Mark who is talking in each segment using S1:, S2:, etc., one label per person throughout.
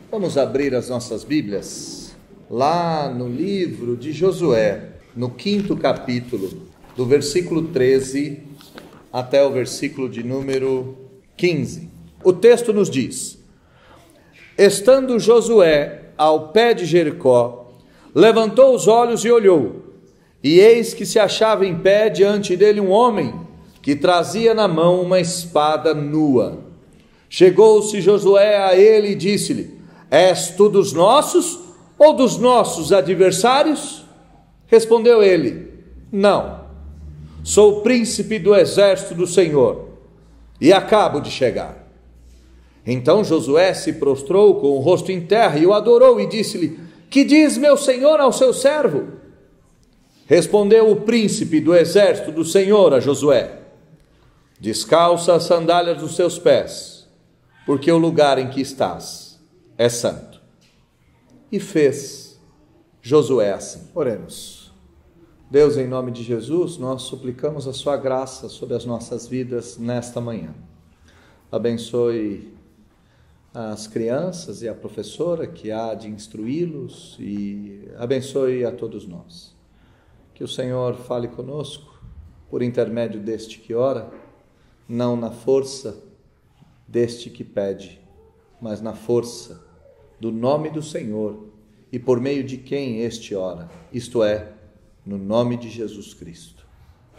S1: Vamos abrir as nossas Bíblias lá no livro de Josué, no 5º capítulo, do versículo 13 até o versículo de número 15. O texto nos diz: estando Josué ao pé de Jericó, levantou os olhos e olhou, e eis que se achava em pé diante dele um homem que trazia na mão uma espada nua. Chegou-se Josué a ele e disse-lhe: és tu dos nossos ou dos nossos adversários? Respondeu ele: não, sou o príncipe do exército do Senhor e acabo de chegar. Então Josué se prostrou com o rosto em terra e o adorou e disse-lhe: que diz meu senhor ao seu servo? Respondeu o príncipe do exército do Senhor a Josué: descalça as sandálias dos seus pés, porque o lugar em que estás é santo. E fez Josué assim. Oremos. Deus, em nome de Jesus, nós suplicamos a sua graça sobre as nossas vidas nesta manhã. Abençoe as crianças e a professora que há de instruí-los e abençoe a todos nós. Que o Senhor fale conosco por intermédio deste que ora, não na força deste que pede, mas na força do nome do Senhor e por meio de quem este ora, isto é, no nome de Jesus Cristo.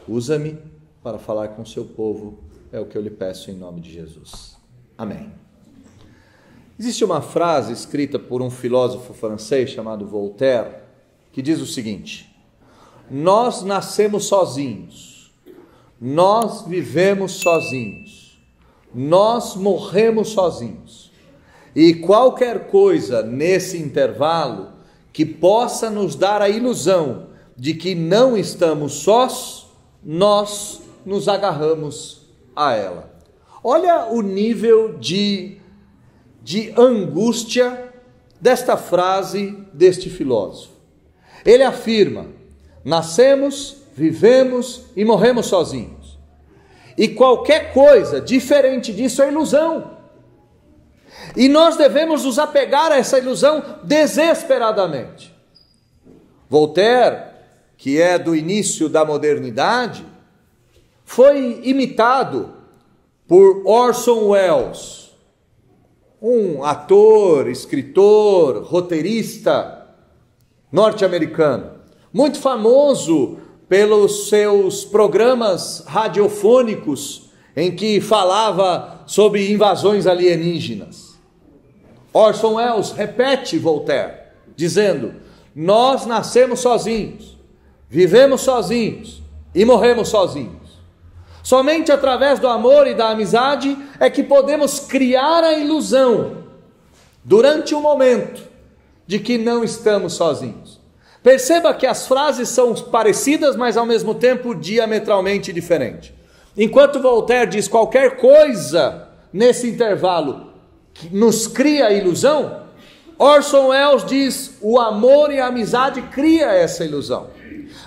S1: Usa-me para falar com seu povo, é o que eu lhe peço em nome de Jesus. Amém. Existe uma frase escrita por um filósofo francês chamado Voltaire, que diz o seguinte: nós nascemos sozinhos, nós vivemos sozinhos, nós morremos sozinhos, e qualquer coisa nesse intervalo que possa nos dar a ilusão de que não estamos sós, nós nos agarramos a ela. Olha o nível de angústia desta frase deste filósofo. Ele afirma: nascemos, vivemos e morremos sozinhos. E qualquer coisa diferente disso é ilusão. E nós devemos nos apegar a essa ilusão desesperadamente. Voltaire, que é do início da modernidade, foi imitado por Orson Welles, um ator, escritor, roteirista norte-americano, muito famoso pelos seus programas radiofônicos em que falava sobre invasões alienígenas. Orson Welles repete Voltaire, dizendo: nós nascemos sozinhos, vivemos sozinhos e morremos sozinhos. Somente através do amor e da amizade é que podemos criar a ilusão, durante um momento, de que não estamos sozinhos. Perceba que as frases são parecidas, mas ao mesmo tempo diametralmente diferentes. Enquanto Voltaire diz qualquer coisa nesse intervalo que nos cria a ilusão, Orson Welles diz o amor e a amizade cria essa ilusão.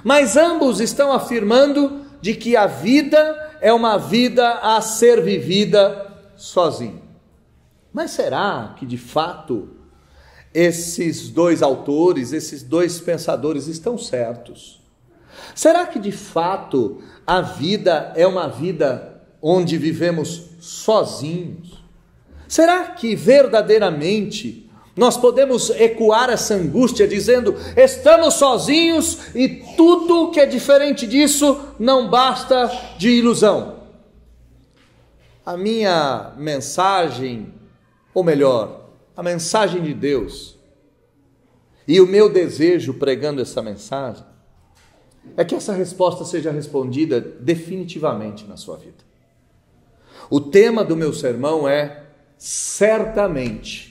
S1: Mas ambos estão afirmando de que a vida é uma vida a ser vivida sozinho. Mas será que de fato esses dois autores, esses dois pensadores estão certos? Será que de fato a vida é uma vida onde vivemos sozinhos? Será que verdadeiramente nós podemos ecoar essa angústia dizendo: estamos sozinhos e tudo que é diferente disso não basta de ilusão? A minha mensagem, ou melhor, a mensagem de Deus, e o meu desejo pregando essa mensagem, é que essa resposta seja respondida definitivamente na sua vida. O tema do meu sermão é: certamente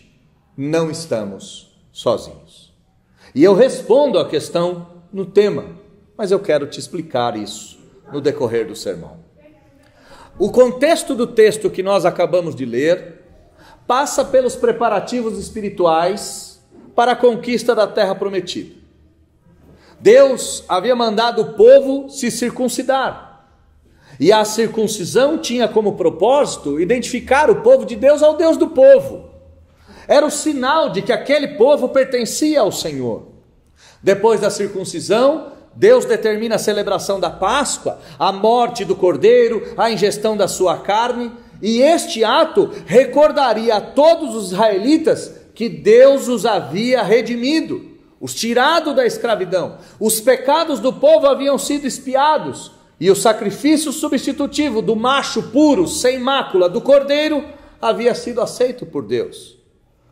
S1: não estamos sozinhos. E eu respondo a questão no tema, mas eu quero te explicar isso no decorrer do sermão. O contexto do texto que nós acabamos de ler passa pelos preparativos espirituais para a conquista da terra prometida. Deus havia mandado o povo se circuncidar, e a circuncisão tinha como propósito identificar o povo de Deus ao Deus do povo. era o sinal de que aquele povo pertencia ao Senhor. Depois da circuncisão, Deus determina a celebração da Páscoa, a morte do cordeiro, a ingestão da sua carne, e este ato recordaria a todos os israelitas que Deus os havia redimido, os tirado da escravidão. Os pecados do povo haviam sido expiados, e o sacrifício substitutivo do macho puro, sem mácula, do cordeiro, havia sido aceito por Deus.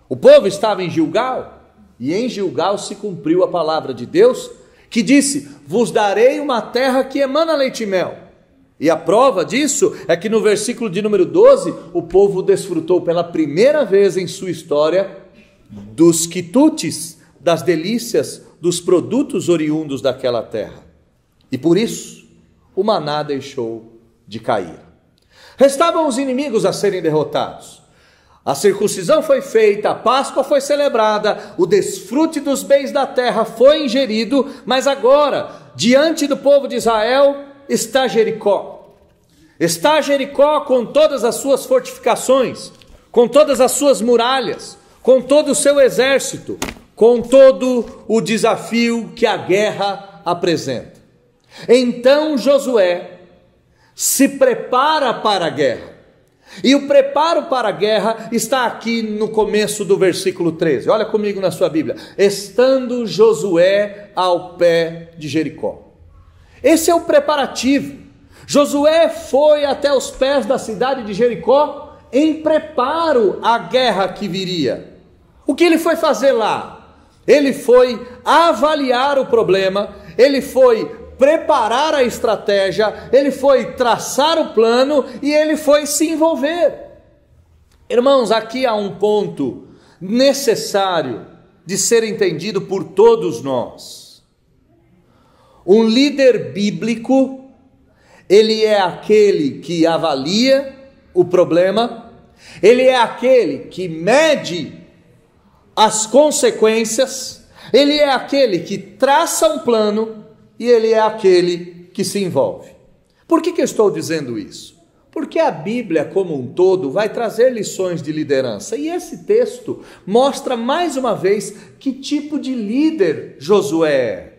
S1: O povo estava em Gilgal, e em Gilgal se cumpriu a palavra de Deus, que disse: vos darei uma terra que emana leite e mel. E a prova disso é que no versículo de número 12, o povo desfrutou pela primeira vez em sua história dos quitutes, das delícias, dos produtos oriundos daquela terra. E por isso, o maná deixou de cair. Restavam os inimigos a serem derrotados. A circuncisão foi feita, a Páscoa foi celebrada, o desfrute dos bens da terra foi ingerido, mas agora, diante do povo de Israel, está Jericó. Está Jericó com todas as suas fortificações, com todas as suas muralhas, com todo o seu exército, com todo o desafio que a guerra apresenta. Então Josué se prepara para a guerra. E o preparo para a guerra está aqui no começo do versículo 13. Olha comigo na sua Bíblia. Estando Josué ao pé de Jericó. Esse é o preparativo. Josué foi até os pés da cidade de Jericó em preparo à guerra que viria. O que ele foi fazer lá? Ele foi avaliar o problema, ele foi preparar a estratégia, ele foi traçar o plano e ele foi se envolver. Irmãos, aqui há um ponto necessário de ser entendido por todos nós. Um líder bíblico, ele é aquele que avalia o problema, ele é aquele que mede as consequências, ele é aquele que traça um plano e ele é aquele que se envolve. Por que eu estou dizendo isso? Porque a Bíblia como um todo vai trazer lições de liderança, e esse texto mostra mais uma vez que tipo de líder Josué é.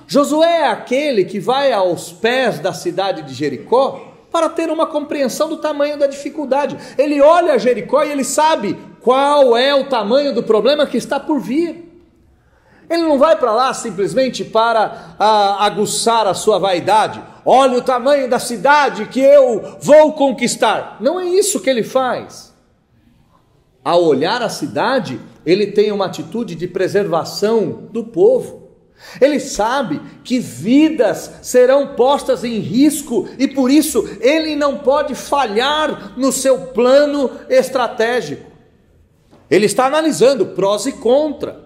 S1: Josué é aquele que vai aos pés da cidade de Jericó para ter uma compreensão do tamanho da dificuldade. Ele olha Jericó e ele sabe qual é o tamanho do problema que está por vir. Ele não vai para lá simplesmente para aguçar a sua vaidade. Olha o tamanho da cidade que eu vou conquistar. Não é isso que ele faz. Ao olhar a cidade, ele tem uma atitude de preservação do povo. Ele sabe que vidas serão postas em risco e por isso ele não pode falhar no seu plano estratégico. Ele está analisando prós e contras.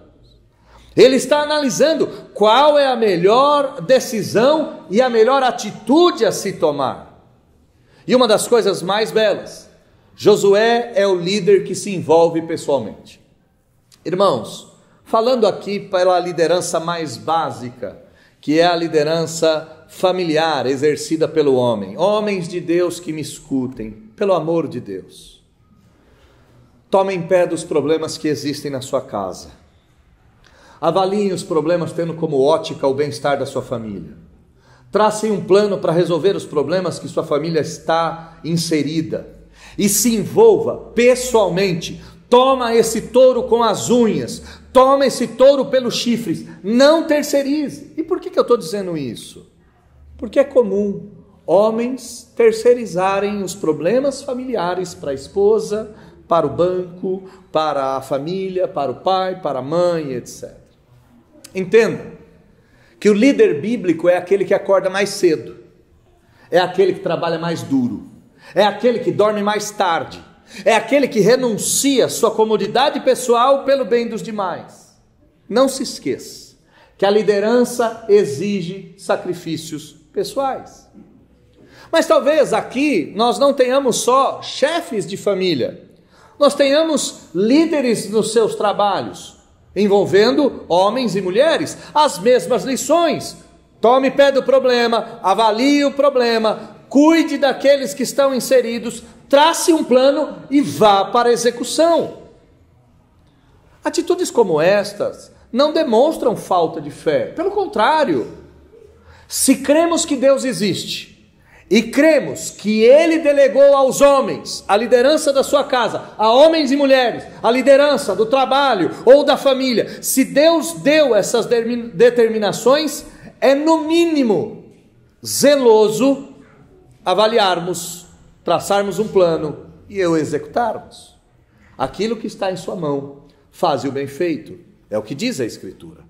S1: Ele está analisando qual é a melhor decisão e a melhor atitude a se tomar. E uma das coisas mais belas, Josué é o líder que se envolve pessoalmente. Irmãos, falando aqui pela liderança mais básica, que é a liderança familiar exercida pelo homem. Homens de Deus que me escutem, pelo amor de Deus. Tomem pé dos problemas que existem na sua casa. Avaliem os problemas tendo como ótica o bem-estar da sua família. Tracem um plano para resolver os problemas que sua família está inserida. E se envolva pessoalmente. Toma esse touro com as unhas. Toma esse touro pelos chifres. Não terceirize. E por que eu estou dizendo isso? Porque é comum homens terceirizarem os problemas familiares para a esposa, para o banco, para a família, para o pai, para a mãe, etc. Entenda que o líder bíblico é aquele que acorda mais cedo, é aquele que trabalha mais duro, é aquele que dorme mais tarde, é aquele que renuncia sua comodidade pessoal pelo bem dos demais. Não se esqueça que a liderança exige sacrifícios pessoais. Mas talvez aqui nós não tenhamos só chefes de família, nós tenhamos líderes nos seus trabalhos, envolvendo homens e mulheres, as mesmas lições. Tome pé do problema, avalie o problema, cuide daqueles que estão inseridos, trace um plano e vá para a execução. Atitudes como estas não demonstram falta de fé. Pelo contrário, se cremos que Deus existe e cremos que Ele delegou aos homens a liderança da sua casa, a homens e mulheres, a liderança do trabalho ou da família, se Deus deu essas determinações, é no mínimo zeloso avaliarmos, traçarmos um plano e o executarmos. Aquilo que está em sua mão, faze o bem feito, é o que diz a Escritura.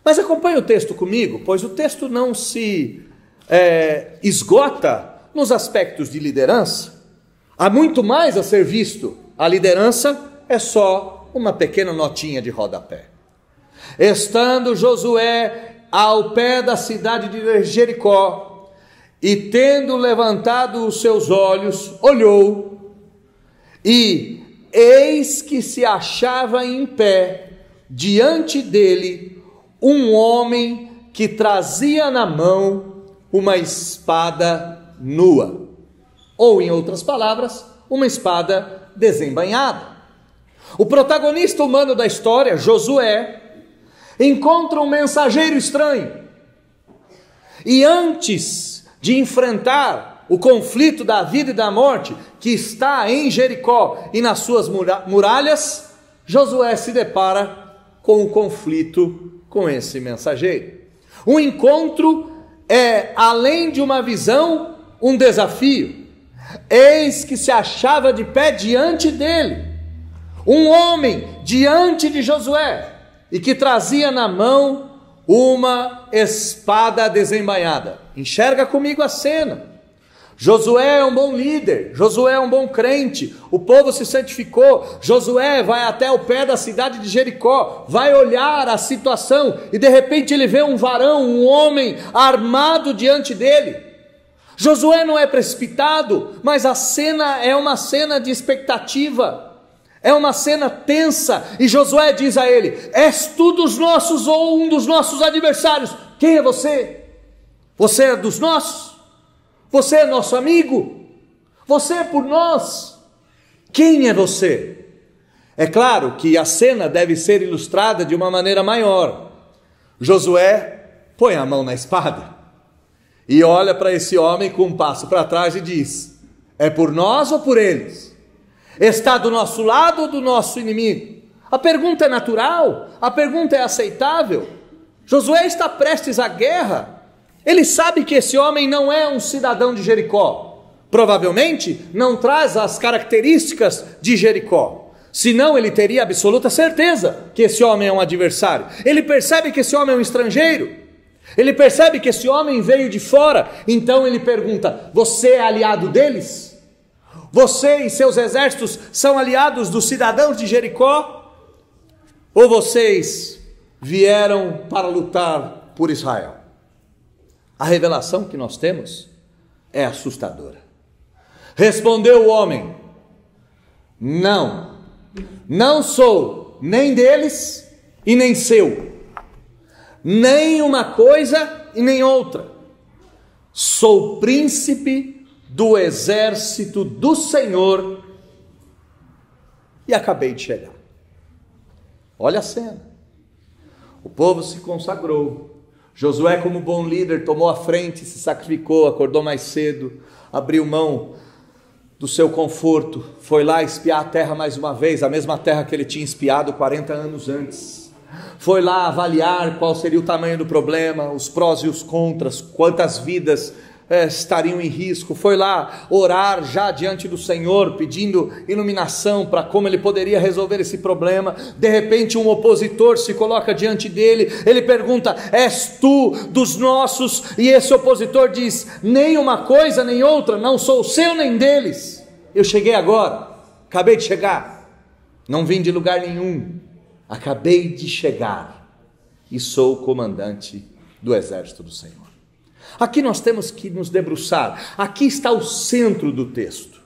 S1: Mas acompanhe o texto comigo, pois o texto não se esgota nos aspectos de liderança. Há muito mais a ser visto. A liderança é só uma pequena notinha de rodapé. Estando Josué ao pé da cidade de Jericó, e tendo levantado os seus olhos, olhou, e eis que se achava em pé diante dele um homem que trazia na mão uma espada nua, ou em outras palavras, uma espada desembainhada. O protagonista humano da história, Josué, encontra um mensageiro estranho, e antes de enfrentar o conflito da vida e da morte que está em Jericó e nas suas muralhas, Josué se depara com o conflito com esse mensageiro. O encontro é, além de uma visão, um desafio. Eis que se achava de pé diante dele um homem diante de Josué, e que trazia na mão uma espada desembainhada. Enxerga comigo a cena. Josué é um bom líder, Josué é um bom crente, o povo se santificou, Josué vai até o pé da cidade de Jericó, vai olhar a situação, e de repente ele vê um varão, um homem armado diante dele. Josué não é precipitado, mas a cena é uma cena de expectativa, é uma cena tensa, e Josué diz a ele: és tu dos nossos ou um dos nossos adversários? Quem é você? Você é dos nossos? Você é nosso amigo? Você é por nós? Quem é você? É claro que a cena deve ser ilustrada de uma maneira maior. Josué põe a mão na espada e olha para esse homem com um passo para trás e diz: é por nós ou por eles? Está do nosso lado ou do nosso inimigo? A pergunta é natural, a pergunta é aceitável. Josué está prestes à guerra. Ele sabe que esse homem não é um cidadão de Jericó, provavelmente não traz as características de Jericó, senão ele teria absoluta certeza que esse homem é um adversário. Ele percebe que esse homem é um estrangeiro, ele percebe que esse homem veio de fora, então ele pergunta: você é aliado deles? Você e seus exércitos são aliados dos cidadãos de Jericó? Ou vocês vieram para lutar por Israel? A revelação que nós temos é assustadora. Respondeu o homem: não sou nem deles e nem seu, nem uma coisa e nem outra. Sou príncipe do exército do Senhor e acabei de chegar. Olha a cena. O povo se consagrou. Josué, como bom líder, tomou a frente, se sacrificou, acordou mais cedo, abriu mão do seu conforto, foi lá espiar a terra mais uma vez, a mesma terra que ele tinha espiado 40 anos antes. Foi lá avaliar qual seria o tamanho do problema, os prós e os contras, quantas vidas estariam em risco. Foi lá orar já diante do Senhor, pedindo iluminação para como ele poderia resolver esse problema. De repente um opositor se coloca diante dele, ele pergunta: és tu dos nossos? E esse opositor diz: nem uma coisa nem outra, não sou seu nem deles, eu cheguei agora, acabei de chegar, não vim de lugar nenhum, acabei de chegar e sou o comandante do exército do Senhor. Aqui nós temos que nos debruçar, aqui está o centro do texto.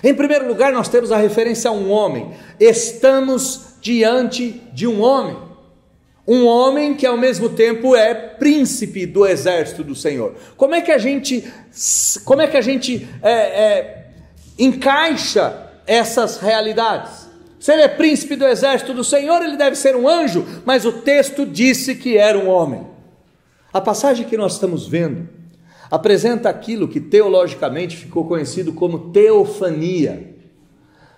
S1: Em primeiro lugar, nós temos a referência a um homem. Estamos diante de um homem que ao mesmo tempo é príncipe do exército do Senhor. Como é que a gente encaixa essas realidades? Se ele é príncipe do exército do Senhor, ele deve ser um anjo, mas o texto disse que era um homem. A passagem que nós estamos vendo apresenta aquilo que teologicamente ficou conhecido como teofania.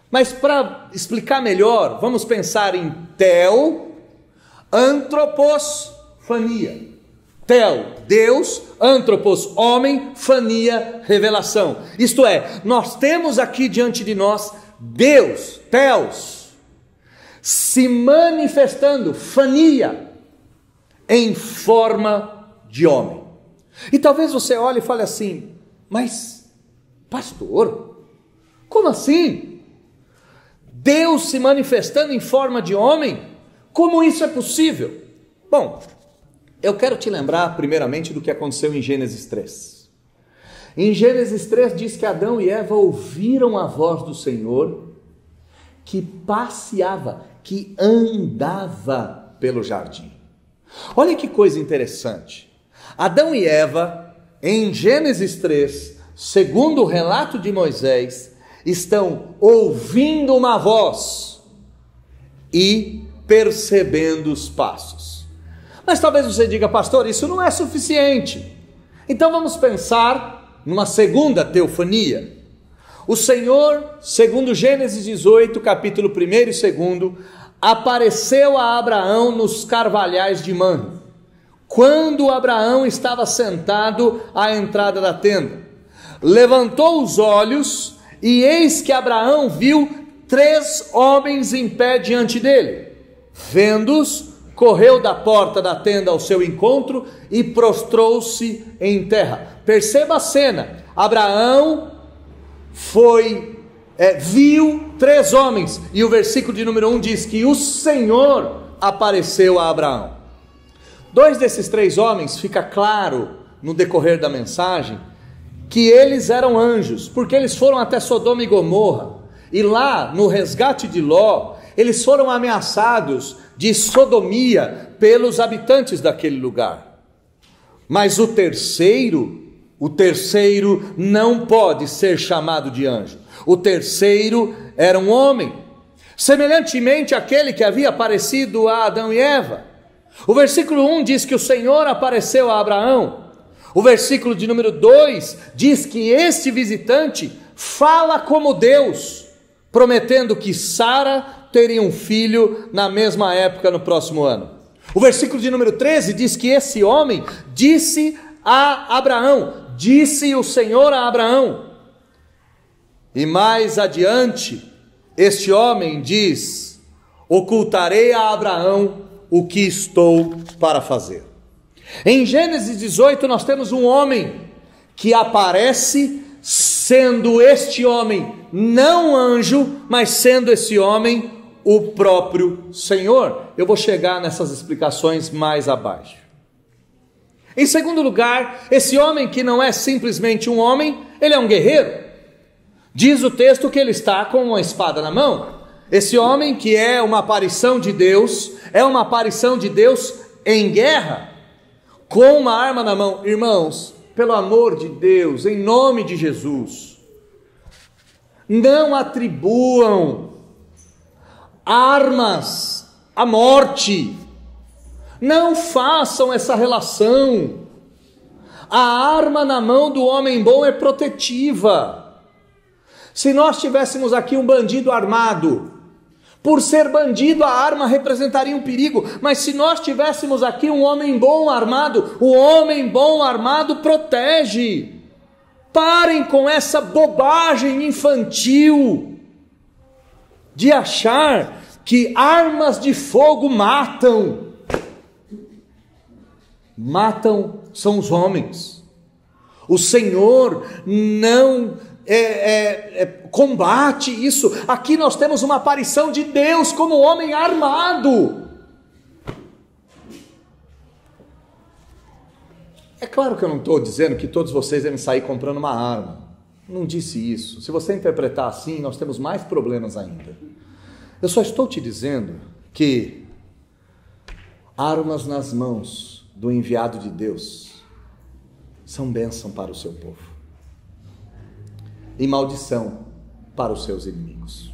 S1: Mas para explicar melhor, vamos pensar em tel, antropos, fania. Tel, Deus, antropos, homem, fania, revelação. Isto é, nós temos aqui diante de nós Deus, Theos, se manifestando, fania, em forma de homem. E talvez você olhe e fale assim, mas pastor, como assim? Deus se manifestando em forma de homem? Como isso é possível? Bom, eu quero te lembrar primeiramente do que aconteceu em Gênesis 3. Em Gênesis 3 diz que Adão e Eva ouviram a voz do Senhor que passeava, que andava pelo jardim. Olha que coisa interessante. Adão e Eva, em Gênesis 3, segundo o relato de Moisés, estão ouvindo uma voz e percebendo os passos. Mas talvez você diga, pastor, isso não é suficiente. Então vamos pensar numa segunda teofania. O Senhor, segundo Gênesis 18, capítulo 1 e 2, apareceu a Abraão nos carvalhais de Mamre, quando Abraão estava sentado à entrada da tenda. Levantou os olhos e eis que Abraão viu 3 homens em pé diante dele. Vendo-os, correu da porta da tenda ao seu encontro e prostrou-se em terra. Perceba a cena. Abraão viu 3 homens, e o versículo de número 1 diz que o Senhor apareceu a Abraão. 2 desses 3 homens, fica claro no decorrer da mensagem, que eles eram anjos, porque eles foram até Sodoma e Gomorra, e lá no resgate de Ló, eles foram ameaçados de sodomia pelos habitantes daquele lugar. Mas o terceiro não pode ser chamado de anjo. O terceiro era um homem, semelhantemente àquele que havia aparecido a Adão e Eva. O versículo 1 diz que o Senhor apareceu a Abraão. O versículo de número 2 diz que este visitante fala como Deus, prometendo que Sara teria um filho na mesma época no próximo ano. O versículo de número 13 diz que esse homem disse a Abraão, disse o Senhor a Abraão. E mais adiante, este homem diz, ocultarei a Abraão o que estou para fazer. Em Gênesis 18 nós temos um homem que aparece, sendo este homem não anjo, mas sendo esse homem o próprio Senhor. Eu vou chegar nessas explicações mais abaixo. Em segundo lugar, esse homem que não é simplesmente um homem, ele é um guerreiro. Diz o texto que ele está com uma espada na mão. Esse homem que é uma aparição de Deus, é uma aparição de Deus em guerra, com uma arma na mão. Irmãos, pelo amor de Deus, em nome de Jesus, não atribuam armas à morte. Não façam essa relação. A arma na mão do homem bom é protetiva. Se nós tivéssemos aqui um bandido armado, por ser bandido a arma representaria um perigo, mas se nós tivéssemos aqui um homem bom armado, o homem bom armado protege. Parem com essa bobagem infantil de achar que armas de fogo matam. Matam são os homens. O Senhor não combate isso. Aqui nós temos uma aparição de Deus como homem armado. É claro que eu não estou dizendo que todos vocês devem sair comprando uma arma. Não disse isso. Se você interpretar assim, nós temos mais problemas ainda. Eu só estou te dizendo que armas nas mãos do enviado de Deus são bênção para o seu povo e maldição para os seus inimigos.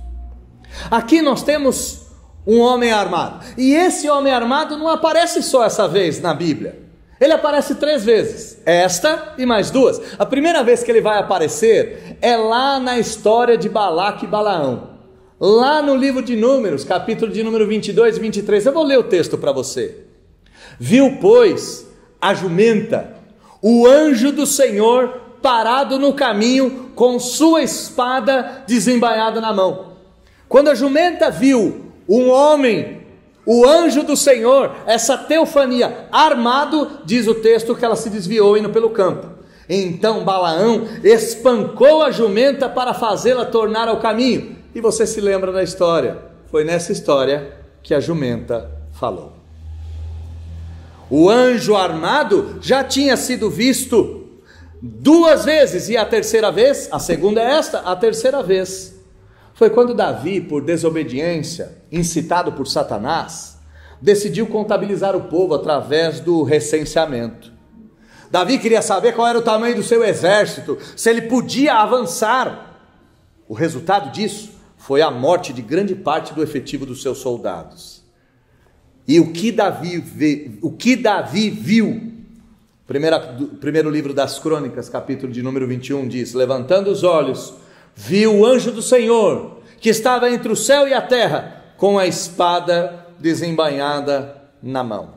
S1: Aqui nós temos um homem armado, e esse homem armado não aparece só essa vez na Bíblia, ele aparece 3 vezes, esta e mais 2. A primeira vez que ele vai aparecer é lá na história de Balaque e Balaão, lá no livro de Números, capítulo de número 22 e 23, eu vou ler o texto para você. Viu, pois, a jumenta, o anjo do Senhor parado no caminho, com sua espada desembainhada na mão. Quando a jumenta viu um homem, o anjo do Senhor, essa teofania, armado, diz o texto que ela se desviou indo pelo campo. Então Balaão espancou a jumenta para fazê-la tornar ao caminho. E você se lembra da história? Foi nessa história que a jumenta falou. O anjo armado já tinha sido visto 2 vezes, e a terceira vez, a segunda é esta, a terceira vez foi quando Davi, por desobediência, incitado por Satanás, decidiu contabilizar o povo através do recenseamento. Davi queria saber qual era o tamanho do seu exército, se ele podia avançar. O resultado disso foi a morte de grande parte do efetivo dos seus soldados. E o que Davi viu, primeiro livro das Crônicas, capítulo de número 21, diz: levantando os olhos, viu o anjo do Senhor, que estava entre o céu e a terra, com a espada desembainhada na mão.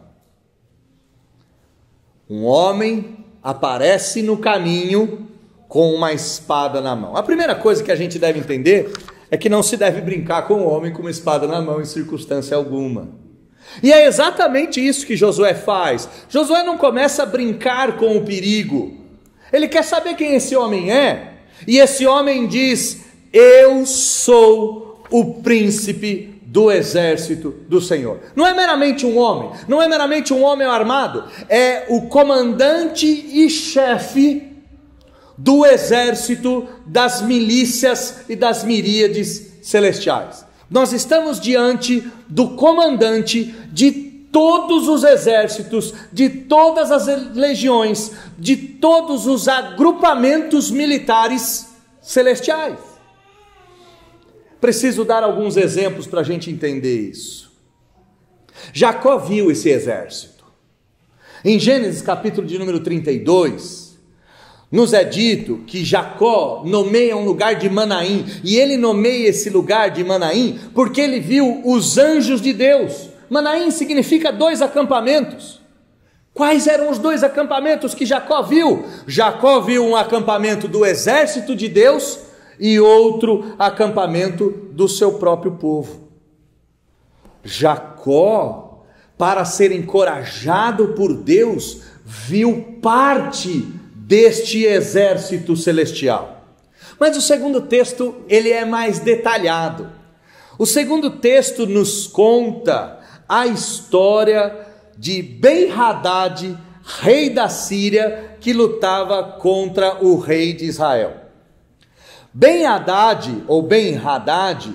S1: Um homem aparece no caminho com uma espada na mão. A primeira coisa que a gente deve entender é que não se deve brincar com o homem com uma espada na mão em circunstância alguma. E é exatamente isso que Josué faz. Josué não começa a brincar com o perigo. Ele quer saber quem esse homem é. E esse homem diz: eu sou o príncipe do exército do Senhor. Não é meramente um homem, não é meramente um homem armado, é o comandante e chefe do exército, das milícias e das miríades celestiais. Nós estamos diante do comandante de todos os exércitos, de todas as legiões, de todos os agrupamentos militares celestiais. Preciso dar alguns exemplos para a gente entender isso. Jacó viu esse exército. Em Gênesis capítulo de número 32, nos é dito que Jacó nomeia um lugar de Manaim, e ele nomeia esse lugar de Manaim porque ele viu os anjos de Deus. Manaim significa 2 acampamentos. Quais eram os 2 acampamentos que Jacó viu? Jacó viu um acampamento do exército de Deus e outro acampamento do seu próprio povo. Jacó, para ser encorajado por Deus, viu parte deste exército celestial. Mas o segundo texto, ele é mais detalhado. O segundo texto nos conta a história de Ben-Hadad, rei da Síria, que lutava contra o rei de Israel. Ben-Hadad, ou Ben-Hadad,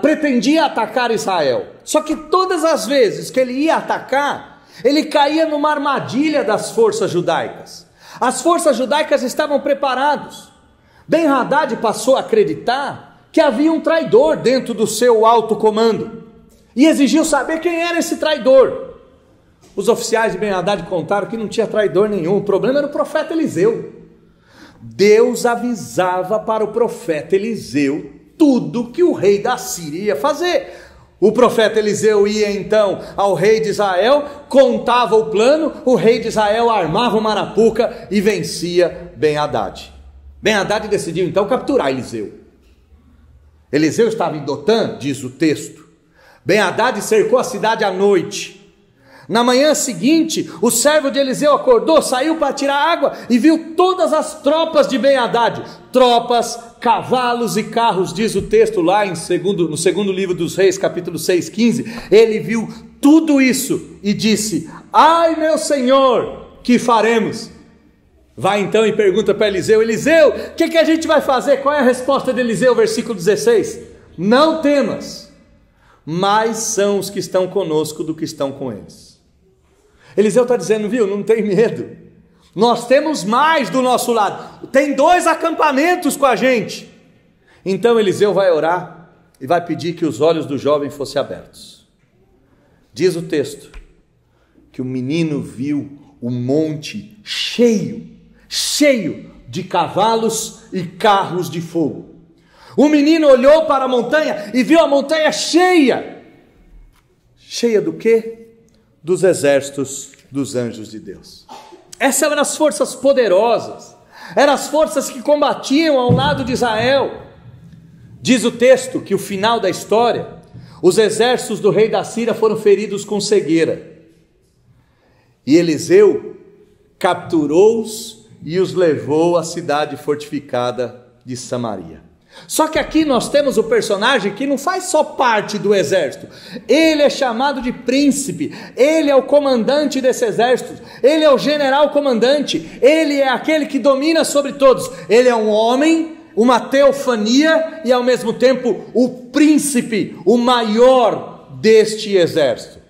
S1: pretendia atacar Israel. Só que todas as vezes que ele ia atacar, ele caía numa armadilha das forças judaicas. As forças judaicas estavam preparadas. Ben-Hadad passou a acreditar que havia um traidor dentro do seu alto comando e exigiu saber quem era esse traidor. Os oficiais de Ben-Hadad contaram que não tinha traidor nenhum, o problema era o profeta Eliseu. Deus avisava para o profeta Eliseu tudo que o rei da Síria ia fazer. O profeta Eliseu ia então ao rei de Israel, contava o plano, o rei de Israel armava uma arapuca e vencia Ben-Hadad. Ben-Hadad decidiu então capturar Eliseu. Eliseu estava em Dotã, diz o texto. Ben-Hadad cercou a cidade à noite. Na manhã seguinte, o servo de Eliseu acordou, saiu para tirar água e viu todas as tropas de Ben-Hadad. Tropas, cavalos e carros, diz o texto lá no segundo livro dos Reis, capítulo 6:15. Ele viu tudo isso e disse: ai meu senhor, que faremos? Vai então e pergunta para Eliseu: Eliseu, o que a gente vai fazer? Qual é a resposta de Eliseu, versículo 16? Não temas, mais são os que estão conosco do que estão com eles. Eliseu está dizendo, viu, não tem medo, nós temos mais do nosso lado, tem 2 acampamentos com a gente. Então Eliseu vai orar e vai pedir que os olhos do jovem fossem abertos. Diz o texto que o menino viu o monte cheio de cavalos e carros de fogo. O menino olhou para a montanha e viu a montanha cheia. Cheia do quê? Dos exércitos dos anjos de Deus. Essas eram as forças poderosas, eram as forças que combatiam ao lado de Israel. Diz o texto que o final da história, os exércitos do rei da Síria foram feridos com cegueira. E Eliseu capturou-os e os levou à cidade fortificada de Samaria. Só que aqui nós temos o personagem que não faz só parte do exército. Ele é chamado de príncipe, ele é o comandante desse exército, ele é o general comandante, ele é aquele que domina sobre todos. Ele é um homem, uma teofania e ao mesmo tempo o príncipe, o maior deste exército.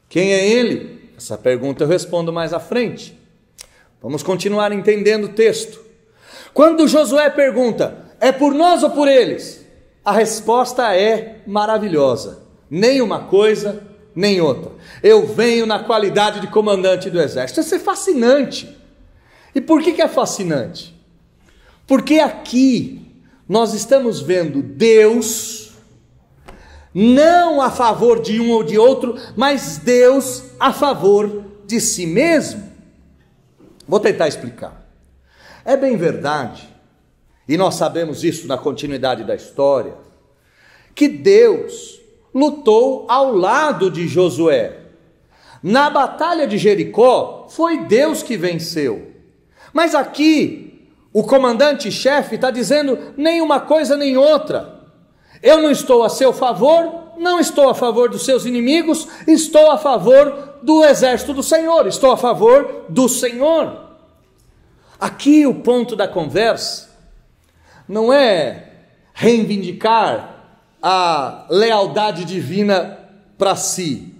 S1: Quem é ele? Essa pergunta eu respondo mais à frente. Vamos continuar entendendo o texto. Quando Josué pergunta: é por nós ou por eles? A resposta é maravilhosa. Nem uma coisa, nem outra. Eu venho na qualidade de comandante do exército. Isso é fascinante. E por que é fascinante? Porque aqui nós estamos vendo Deus, não a favor de um ou de outro, mas Deus a favor de si mesmo. Vou tentar explicar. É bem verdade, e nós sabemos isso na continuidade da história, que Deus lutou ao lado de Josué. Na batalha de Jericó, foi Deus que venceu. Mas aqui, o comandante-chefe está dizendo nem uma coisa nem outra. Eu não estou a seu favor, não estou a favor dos seus inimigos, estou a favor do exército do Senhor, estou a favor do Senhor. Aqui o ponto da conversa não é reivindicar a lealdade divina para si,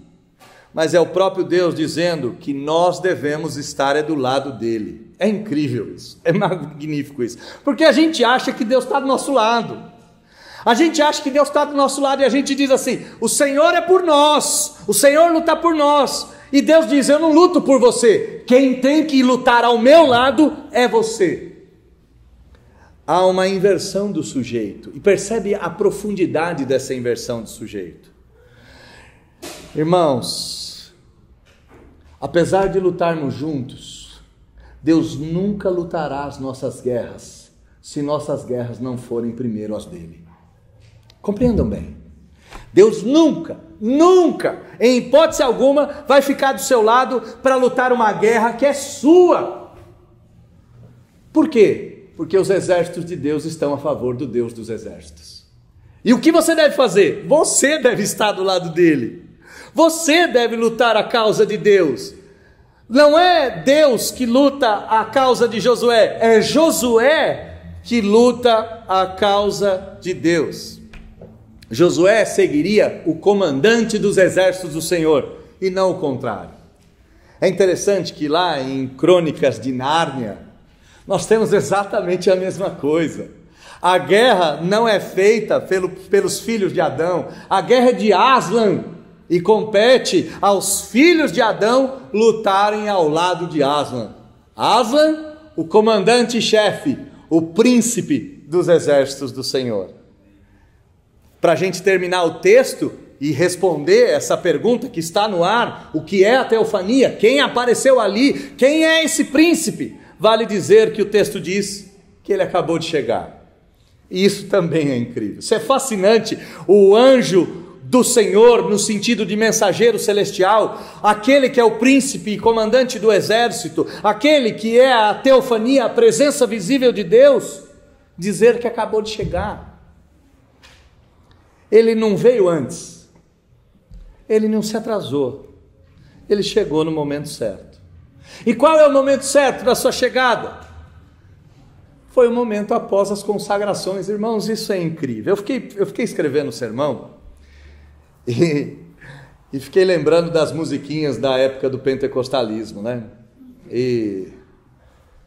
S1: mas é o próprio Deus dizendo que nós devemos estar do lado dele. É incrível isso, é magnífico isso, porque a gente acha que Deus está do nosso lado, a gente acha que Deus está do nosso lado e a gente diz assim: o Senhor é por nós, o Senhor luta por nós, e Deus diz: eu não luto por você, quem tem que lutar ao meu lado é você. Há uma inversão do sujeito, e percebe a profundidade dessa inversão do sujeito. Irmãos, apesar de lutarmos juntos, Deus nunca lutará as nossas guerras, se nossas guerras não forem primeiro as dele. Compreendam bem, Deus nunca, em hipótese alguma, vai ficar do seu lado para lutar uma guerra que é sua. Por quê? Porque os exércitos de Deus estão a favor do Deus dos exércitos. E o que você deve fazer? Você deve estar do lado dele. Você deve lutar a causa de Deus. Não é Deus que luta a causa de Josué, é Josué que luta a causa de Deus. Josué seguiria o comandante dos exércitos do Senhor, e não o contrário. É interessante que lá em Crônicas de Nárnia, nós temos exatamente a mesma coisa. A guerra não é feita pelos filhos de Adão, a guerra é de Aslan, e compete aos filhos de Adão lutarem ao lado de Aslan. Aslan, o comandante-chefe, o príncipe dos exércitos do Senhor. Para a gente terminar o texto e responder essa pergunta que está no ar: o que é a teofania? Quem apareceu ali? Quem é esse príncipe? Vale dizer que o texto diz que ele acabou de chegar. E isso também é incrível. Isso é fascinante. O anjo do Senhor, no sentido de mensageiro celestial, aquele que é o príncipe e comandante do exército, aquele que é a teofania, a presença visível de Deus, dizer que acabou de chegar. Ele não veio antes, ele não se atrasou, ele chegou no momento certo. E qual é o momento certo da sua chegada? Foi o momento após as consagrações. Irmãos, isso é incrível. Eu fiquei escrevendo o sermão e fiquei lembrando das musiquinhas da época do pentecostalismo, né? E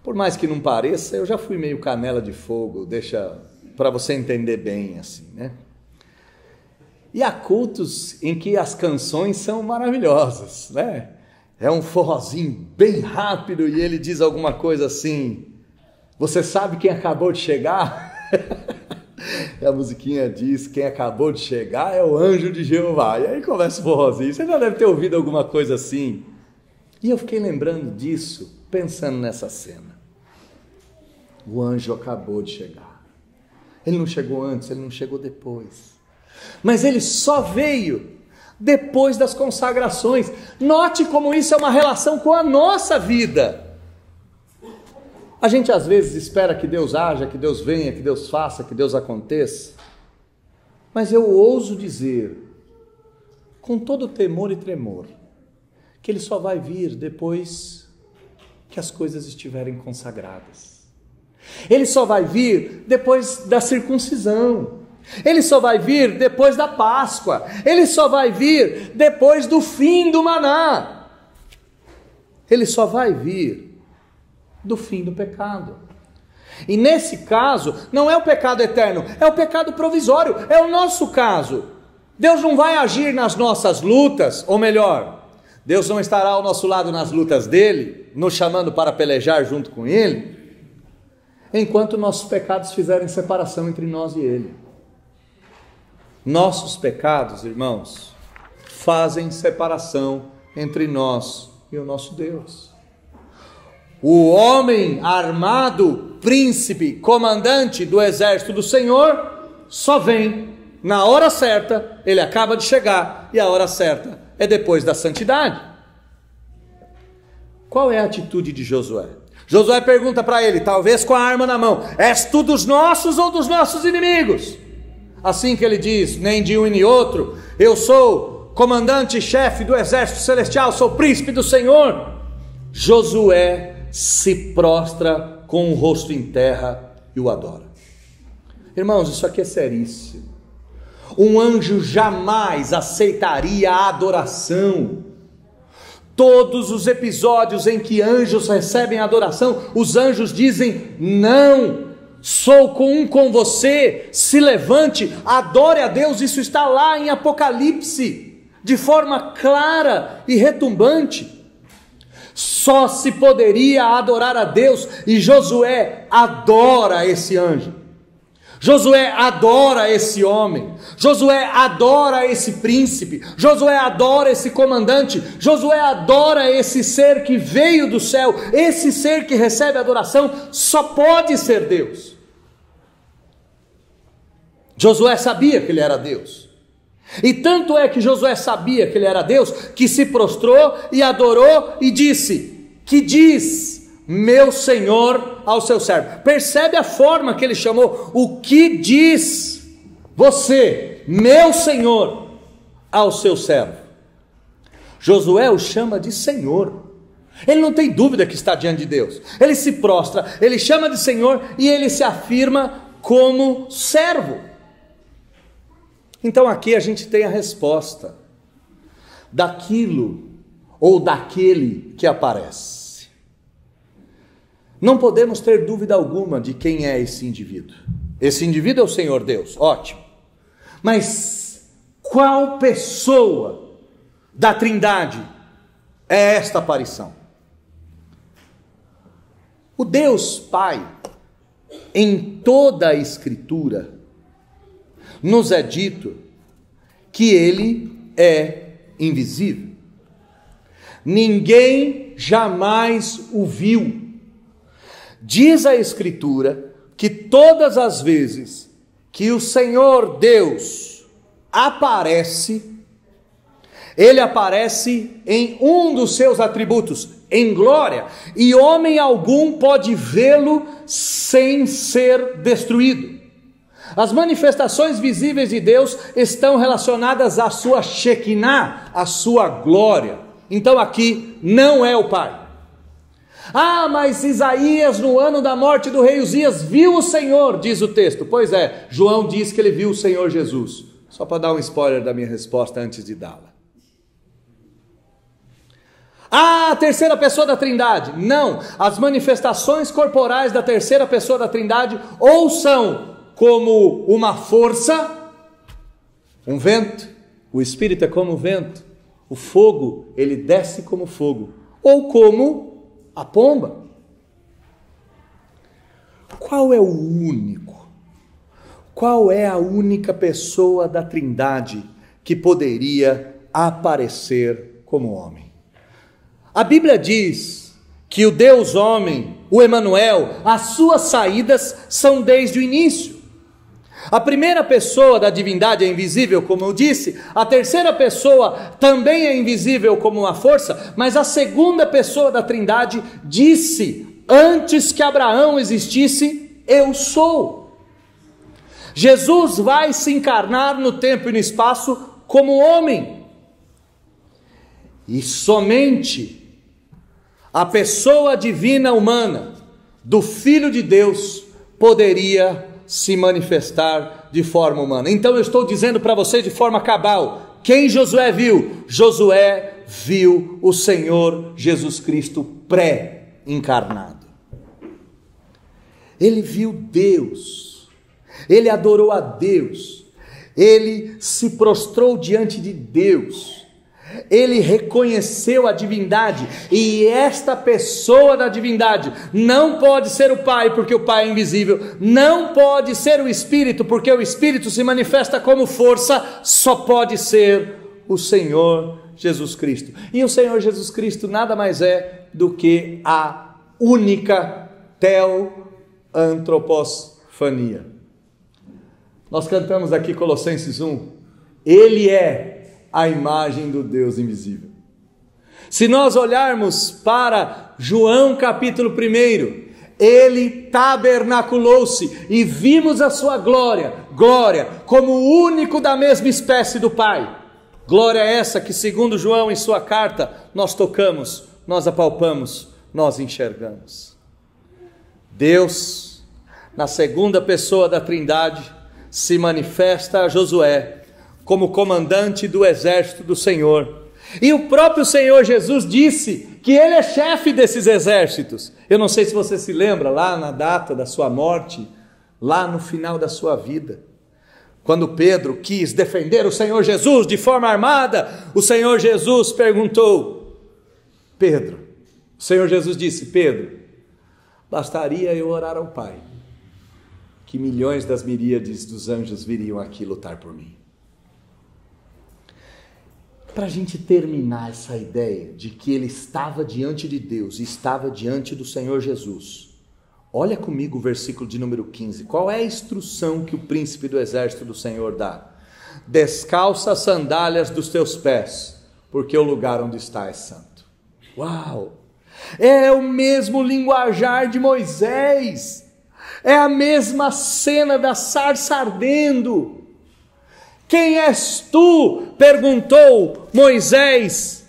S1: por mais que não pareça, eu já fui meio canela de fogo, deixa para você entender bem assim, né? E há cultos em que as canções são maravilhosas, né? É um forrozinho bem rápido e ele diz alguma coisa assim: você sabe quem acabou de chegar? E a musiquinha diz: quem acabou de chegar é o anjo de Jeová. E aí começa o forrozinho. Você já deve ter ouvido alguma coisa assim. E eu fiquei lembrando disso, pensando nessa cena. O anjo acabou de chegar. Ele não chegou antes, ele não chegou depois. Mas ele só veio depois das consagrações. Note como isso é uma relação com a nossa vida. A gente às vezes espera que Deus haja, que Deus venha, que Deus faça, que Deus aconteça. Mas eu ouso dizer, com todo temor e tremor, que Ele só vai vir depois que as coisas estiverem consagradas. Ele só vai vir depois da circuncisão. Ele só vai vir depois da Páscoa. Ele só vai vir depois do fim do maná. Ele só vai vir do fim do pecado. E nesse caso, não é o pecado eterno, é o pecado provisório, é o nosso caso. Deus não vai agir nas nossas lutas, ou melhor, Deus não estará ao nosso lado nas lutas dele, nos chamando para pelejar junto com ele, enquanto nossos pecados fizerem separação entre nós e ele. Nossos pecados, irmãos, fazem separação entre nós e o nosso Deus. O homem armado, príncipe, comandante do exército do Senhor, só vem na hora certa. Ele acaba de chegar e a hora certa é depois da santidade. Qual é a atitude de Josué? Josué pergunta para ele, talvez com a arma na mão: és tu dos nossos ou dos nossos inimigos? Assim que ele diz, nem de um e nem outro, eu sou comandante-chefe do exército celestial, sou príncipe do Senhor. Josué se prostra com o rosto em terra e o adora. Irmãos, isso aqui é seríssimo. Um anjo jamais aceitaria a adoração. Todos os episódios em que anjos recebem adoração, os anjos dizem: não, sou com você, se levante, adore a Deus. Isso está lá em Apocalipse, de forma clara e retumbante. Só se poderia adorar a Deus, e Josué adora esse anjo, Josué adora esse homem, Josué adora esse príncipe, Josué adora esse comandante, Josué adora esse ser que veio do céu. Esse ser que recebe adoração só pode ser Deus. Josué sabia que ele era Deus, e tanto é que Josué sabia que ele era Deus, que se prostrou e adorou e disse: que diz meu Senhor ao seu servo? Percebe a forma que ele chamou? O que diz você, meu Senhor, ao seu servo? Josué o chama de Senhor. Ele não tem dúvida que está diante de Deus. Ele se prostra, ele chama de Senhor e ele se afirma como servo. Então aqui a gente tem a resposta daquilo ou daquele que aparece. Não podemos ter dúvida alguma de quem é esse indivíduo. Esse indivíduo é o Senhor Deus, ótimo. Mas qual pessoa da Trindade é esta aparição? O Deus Pai, em toda a Escritura, nos é dito que ele é invisível. Ninguém jamais o viu. Diz a Escritura que todas as vezes que o Senhor Deus aparece, ele aparece em um dos seus atributos, em glória, e homem algum pode vê-lo sem ser destruído. As manifestações visíveis de Deus estão relacionadas à sua Shekinah, à sua glória. Então aqui não é o Pai. Ah, mas Isaías no ano da morte do rei Uzias viu o Senhor, diz o texto. Pois é, João diz que ele viu o Senhor Jesus. Só para dar um spoiler da minha resposta antes de dá-la. Ah, a terceira pessoa da Trindade. Não, as manifestações corporais da terceira pessoa da Trindade ou são como uma força, um vento. O Espírito é como o vento. O fogo, ele desce como fogo. Ou como a pomba. Qual é o único? Qual é a única pessoa da Trindade que poderia aparecer como homem? A Bíblia diz que o Deus homem, o Emanuel, as suas saídas são desde o início. A primeira pessoa da divindade é invisível, como eu disse. A terceira pessoa também é invisível como uma força. Mas a segunda pessoa da Trindade disse, antes que Abraão existisse, eu sou. Jesus vai se encarnar no tempo e no espaço como homem. E somente a pessoa divina humana do Filho de Deus poderia se manifestar de forma humana. Então eu estou dizendo para você de forma cabal, quem Josué viu? Josué viu o Senhor Jesus Cristo pré-encarnado. Ele viu Deus, ele adorou a Deus, ele se prostrou diante de Deus, ele reconheceu a divindade, e esta pessoa da divindade não pode ser o Pai, porque o Pai é invisível, não pode ser o Espírito, porque o Espírito se manifesta como força, só pode ser o Senhor Jesus Cristo. E o Senhor Jesus Cristo nada mais é do que a única teoantropofania. Nós cantamos aqui Colossenses 1, ele é a imagem do Deus invisível. Se nós olharmos para João capítulo 1, ele tabernaculou-se e vimos a sua glória como o único da mesma espécie do Pai. Glória essa que, segundo João em sua carta, nós tocamos, nós apalpamos, nós enxergamos. Deus, na segunda pessoa da Trindade, se manifesta a Josué como comandante do exército do Senhor. E o próprio Senhor Jesus disse que ele é chefe desses exércitos. Eu não sei se você se lembra, lá na data da sua morte, lá no final da sua vida, quando Pedro quis defender o Senhor Jesus de forma armada, o Senhor Jesus perguntou, Pedro, o Senhor Jesus disse, Pedro, bastaria eu orar ao Pai, que milhões das miríades dos anjos viriam aqui lutar por mim. Para a gente terminar essa ideia de que ele estava diante de Deus, estava diante do Senhor Jesus, olha comigo o versículo de número 15, qual é a instrução que o príncipe do exército do Senhor dá? Descalça as sandálias dos teus pés, porque o lugar onde está é santo. Uau! É o mesmo linguajar de Moisés, é a mesma cena da sarça ardendo. Quem és tu? Perguntou Moisés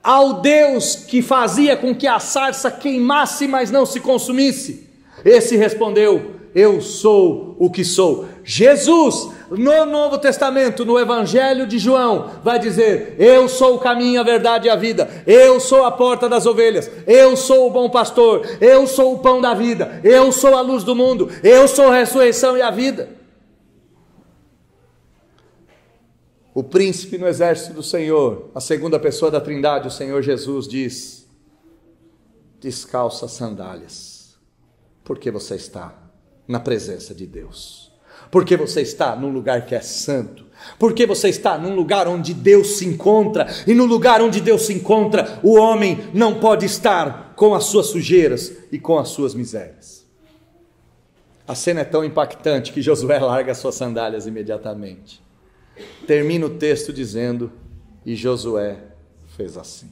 S1: ao Deus que fazia com que a sarça queimasse, mas não se consumisse. Esse respondeu, eu sou o que sou. Jesus, no Novo Testamento, no Evangelho de João, vai dizer, eu sou o caminho, a verdade e a vida, eu sou a porta das ovelhas, eu sou o bom pastor, eu sou o pão da vida, eu sou a luz do mundo, eu sou a ressurreição e a vida. O príncipe no exército do Senhor, a segunda pessoa da Trindade, o Senhor Jesus diz, descalça as sandálias, porque você está na presença de Deus, porque você está num lugar que é santo, porque você está num lugar onde Deus se encontra, e no lugar onde Deus se encontra, o homem não pode estar com as suas sujeiras e com as suas misérias. A cena é tão impactante que Josué larga as suas sandálias imediatamente. Termina o texto dizendo, e Josué fez assim.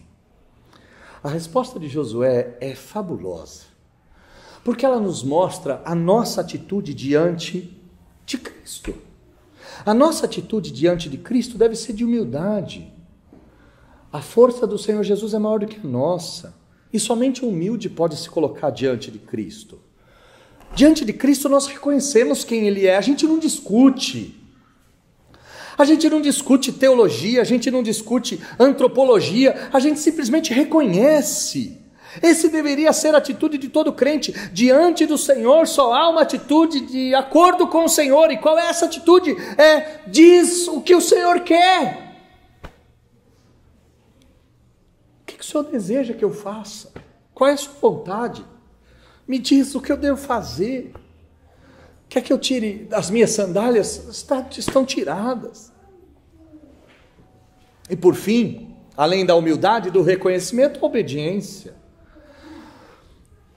S1: A resposta de Josué é fabulosa, porque ela nos mostra a nossa atitude diante de Cristo. A nossa atitude diante de Cristo deve ser de humildade. A força do Senhor Jesus é maior do que a nossa, e somente o humilde pode se colocar diante de Cristo. Diante de Cristo nós reconhecemos quem Ele é, a gente não discute. A gente não discute teologia, a gente não discute antropologia, a gente simplesmente reconhece. Esse deveria ser a atitude de todo crente. Diante do Senhor só há uma atitude de acordo com o Senhor. E qual é essa atitude? Diz o que o Senhor quer. O que o Senhor deseja que eu faça? Qual é a sua vontade? Me diz o que eu devo fazer. Quer que eu tire as minhas sandálias? Estão tiradas. E por fim, além da humildade e do reconhecimento, a obediência.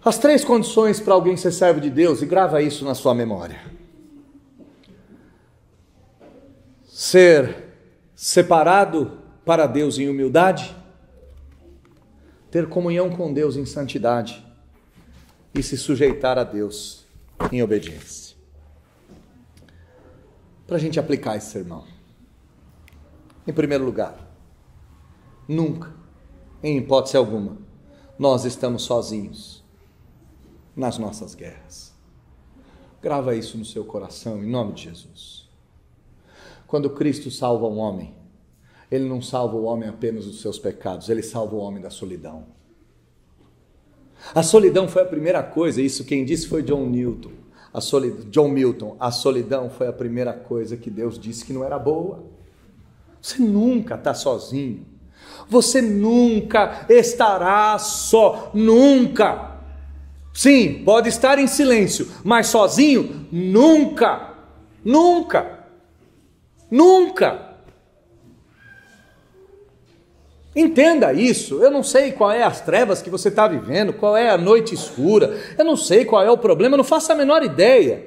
S1: As 3 condições para alguém ser servo de Deus, e grava isso na sua memória. Ser separado para Deus em humildade, ter comunhão com Deus em santidade e se sujeitar a Deus em obediência. Para a gente aplicar esse sermão. Em primeiro lugar, nunca, em hipótese alguma, nós estamos sozinhos nas nossas guerras. Grava isso no seu coração, em nome de Jesus. Quando Cristo salva um homem, Ele não salva o homem apenas dos seus pecados, Ele salva o homem da solidão. A solidão foi a primeira coisa, isso quem disse foi John Milton. A solidão foi a primeira coisa que Deus disse que não era boa. Você nunca está sozinho. Você nunca estará só. Nunca. Sim, pode estar em silêncio, mas sozinho? Nunca. Nunca. Nunca. Entenda isso. Eu não sei qual é as trevas que você está vivendo, qual é a noite escura, eu não sei qual é o problema, eu não faço a menor ideia.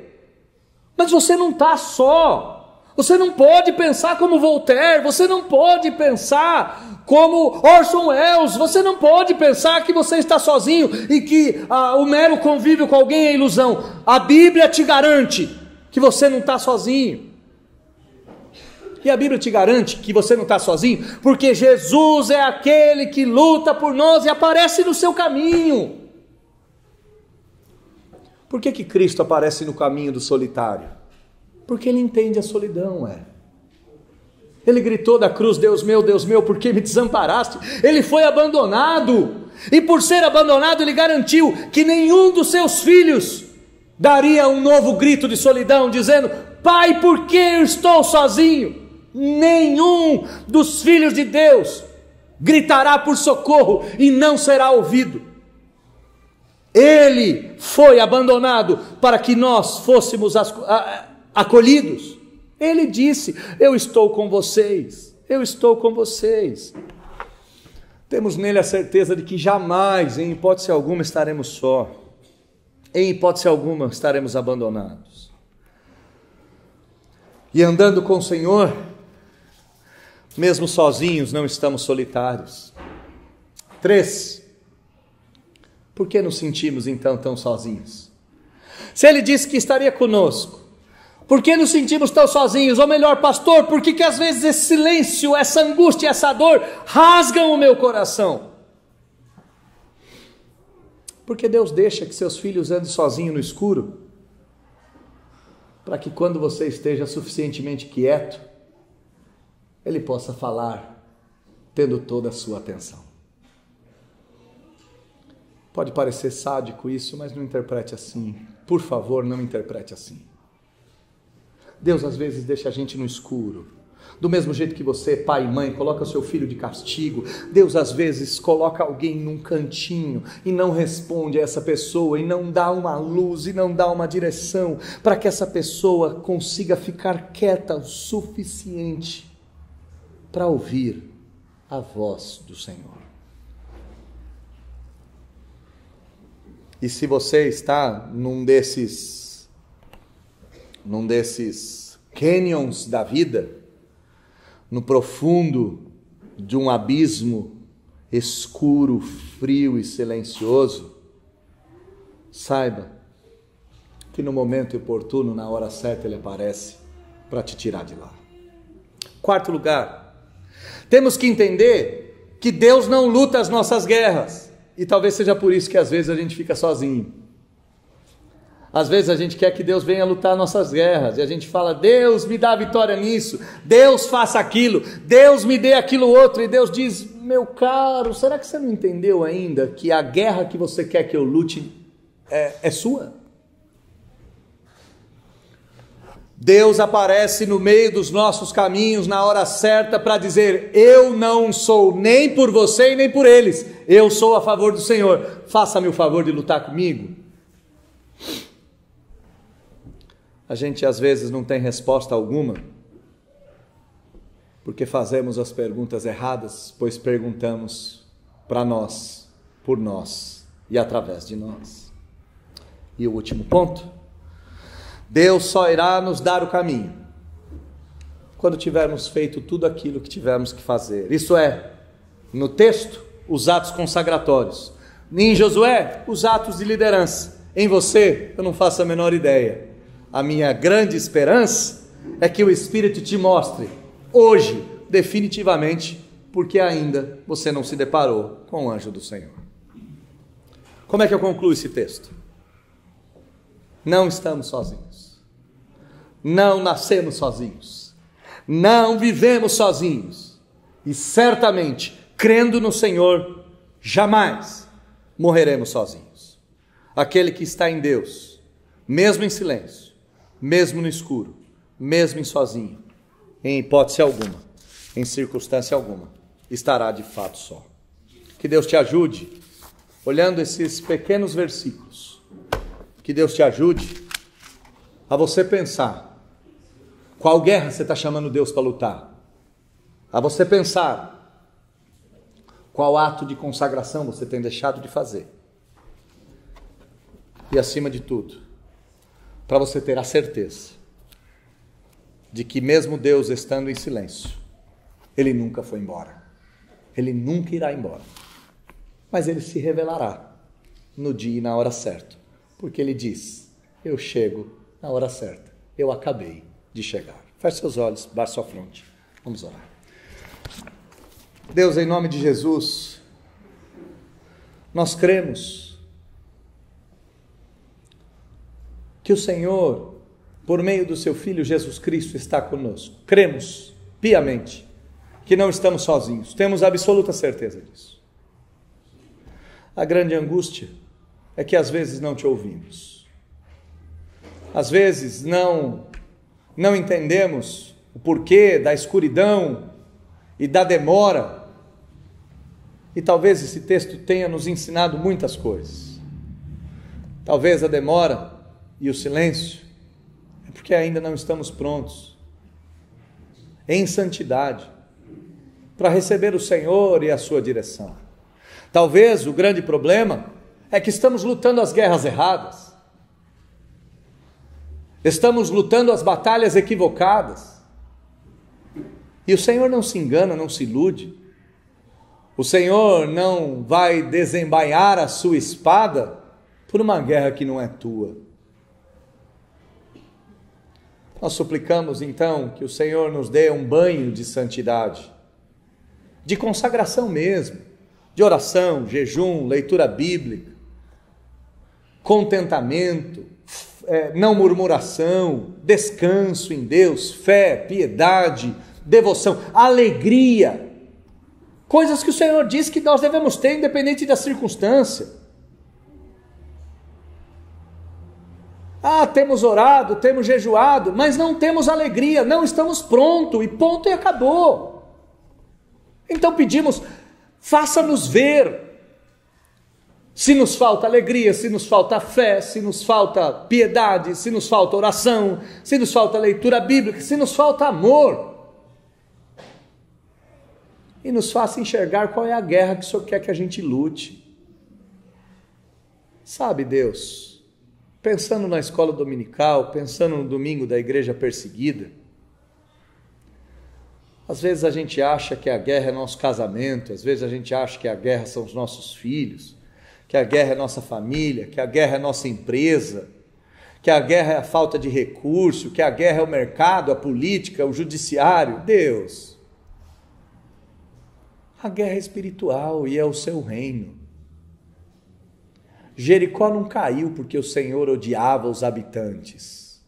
S1: Mas você não está só. Você não pode pensar como Voltaire, você não pode pensar como Orson Welles, você não pode pensar que você está sozinho e que o mero convívio com alguém é ilusão. A Bíblia te garante que você não está sozinho. E a Bíblia te garante que você não está sozinho, porque Jesus é aquele que luta por nós e aparece no seu caminho. Por que Cristo aparece no caminho do solitário? Porque Ele entende a solidão, Ele gritou da cruz, Deus meu, por que me desamparaste? Ele foi abandonado, e por ser abandonado Ele garantiu que nenhum dos seus filhos daria um novo grito de solidão, dizendo: Pai, por que eu estou sozinho? Nenhum dos filhos de Deus gritará por socorro e não será ouvido. Ele foi abandonado para que nós fôssemos acolhidos. Ele disse: eu estou com vocês, eu estou com vocês. Temos nele a certeza de que jamais, em hipótese alguma, estaremos só, em hipótese alguma estaremos abandonados. E andando com o Senhor, mesmo sozinhos, não estamos solitários. 3. Por que nos sentimos então tão sozinhos? Se Ele disse que estaria conosco, por que nos sentimos tão sozinhos? Ou melhor, pastor, por que às vezes esse silêncio, essa angústia, essa dor rasgam o meu coração? Porque Deus deixa que seus filhos andem sozinhos no escuro, para que quando você esteja suficientemente quieto, Ele possa falar, tendo toda a sua atenção. Pode parecer sádico isso, mas não interprete assim. Por favor, não interprete assim. Deus às vezes deixa a gente no escuro. Do mesmo jeito que você, pai e mãe, coloca o seu filho de castigo, Deus às vezes coloca alguém num cantinho e não responde a essa pessoa, e não dá uma luz, e não dá uma direção, para que essa pessoa consiga ficar quieta o suficiente para ouvir a voz do Senhor. E se você está num desses canyons da vida, no profundo de um abismo escuro, frio e silencioso, saiba que no momento oportuno, na hora certa, Ele aparece para te tirar de lá. 4º lugar, temos que entender que Deus não luta as nossas guerras, e talvez seja por isso que às vezes a gente fica sozinho. Às vezes a gente quer que Deus venha lutar nossas guerras, e a gente fala: Deus me dá vitória nisso, Deus faça aquilo, Deus me dê aquilo outro, e Deus diz: meu caro, será que você não entendeu ainda que a guerra que você quer que eu lute é sua? Deus aparece no meio dos nossos caminhos na hora certa para dizer: eu não sou nem por você e nem por eles, eu sou a favor do Senhor, faça-me o favor de lutar comigo. A gente às vezes não tem resposta alguma, porque fazemos as perguntas erradas, pois perguntamos para nós, por nós e através de nós. E o último ponto: Deus só irá nos dar o caminho quando tivermos feito tudo aquilo que tivermos que fazer. Isso é, no texto, os atos consagratórios. Em Josué, os atos de liderança. Em você, eu não faço a menor ideia. A minha grande esperança é que o Espírito te mostre hoje, definitivamente, porque ainda você não se deparou com o anjo do Senhor. Como é que eu concluo esse texto? Não estamos sozinhos. Não nascemos sozinhos. Não vivemos sozinhos. E certamente, crendo no Senhor, jamais morreremos sozinhos. Aquele que está em Deus, mesmo em silêncio, mesmo no escuro, mesmo em sozinho, em hipótese alguma, em circunstância alguma, estará de fato só. Que Deus te ajude, olhando esses pequenos versículos, que Deus te ajude a você pensar qual guerra você está chamando Deus para lutar, a você pensar qual ato de consagração você tem deixado de fazer, e acima de tudo, para você ter a certeza de que mesmo Deus estando em silêncio, Ele nunca foi embora, Ele nunca irá embora, mas Ele se revelará no dia e na hora certa, porque Ele diz: eu chego na hora certa, eu acabei de chegar. Feche seus olhos, baixe sua fronte, vamos orar. Deus, em nome de Jesus, nós cremos que o Senhor, por meio do seu Filho Jesus Cristo, está conosco. Cremos piamente que não estamos sozinhos, temos absoluta certeza disso. A grande angústia é que às vezes não te ouvimos, às vezes não entendemos o porquê da escuridão e da demora, e talvez esse texto tenha nos ensinado muitas coisas. Talvez a demora e o silêncio é porque ainda não estamos prontos em santidade para receber o Senhor e a sua direção. Talvez o grande problema é que estamos lutando as guerras erradas, estamos lutando as batalhas equivocadas, e o Senhor não se engana, não se ilude. O Senhor não vai desembainhar a sua espada por uma guerra que não é tua. Nós suplicamos então que o Senhor nos dê um banho de santidade, de consagração mesmo, de oração, jejum, leitura bíblica, contentamento, não murmuração, descanso em Deus, fé, piedade, devoção, alegria, coisas que o Senhor diz que nós devemos ter independente da circunstância. Temos orado, temos jejuado, mas não temos alegria, não estamos prontos, e ponto, e acabou. Então pedimos, faça-nos ver, se nos falta alegria, se nos falta fé, se nos falta piedade, se nos falta oração, se nos falta leitura bíblica, se nos falta amor. E nos faça enxergar qual é a guerra que o Senhor quer que a gente lute. Sabe, Deus, pensando na escola dominical, pensando no domingo da igreja perseguida, às vezes a gente acha que a guerra é nosso casamento, às vezes a gente acha que a guerra são os nossos filhos, que a guerra é nossa família, que a guerra é nossa empresa, que a guerra é a falta de recurso, que a guerra é o mercado, a política, o judiciário. Deus, a guerra é espiritual e é o seu reino. Jericó não caiu porque o Senhor odiava os habitantes.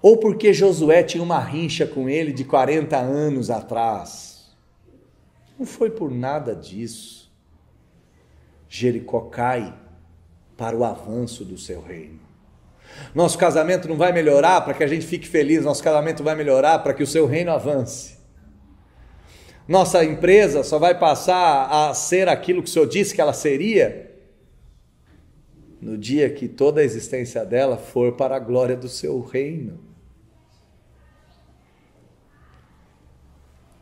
S1: ou porque Josué tinha uma rincha com ele de 40 anos atrás. Não foi por nada disso. Jericó cai para o avanço do seu reino. Nosso casamento não vai melhorar para que a gente fique feliz, nosso casamento vai melhorar para que o seu reino avance. Nossa empresa só vai passar a ser aquilo que o Senhor disse que ela seria no dia que toda a existência dela for para a glória do seu reino.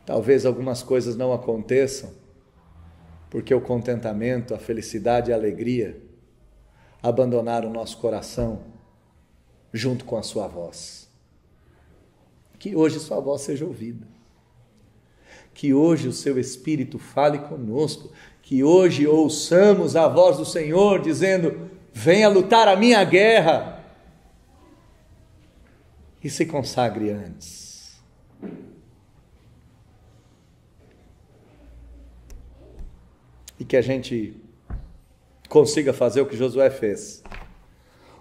S1: Talvez algumas coisas não aconteçam porque o contentamento, a felicidade e a alegria abandonaram o nosso coração junto com a sua voz. Que hoje sua voz seja ouvida. Que hoje o seu Espírito fale conosco. Que hoje ouçamos a voz do Senhor dizendo: venha lutar a minha guerra. E se consagre antes. E que a gente consiga fazer o que Josué fez.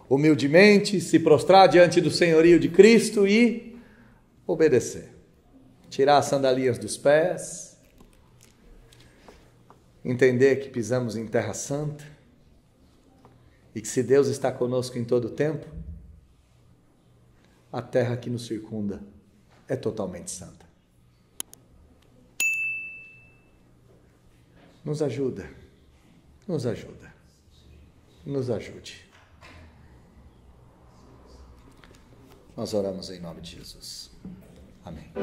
S1: Humildemente se prostrar diante do senhorio de Cristo e obedecer. Tirar as sandalias dos pés. Entender que pisamos em terra santa. E que se Deus está conosco em todo o tempo, a terra que nos circunda é totalmente santa. Nos ajuda, nos ajuda, nos ajude. Nós oramos em nome de Jesus. Amém.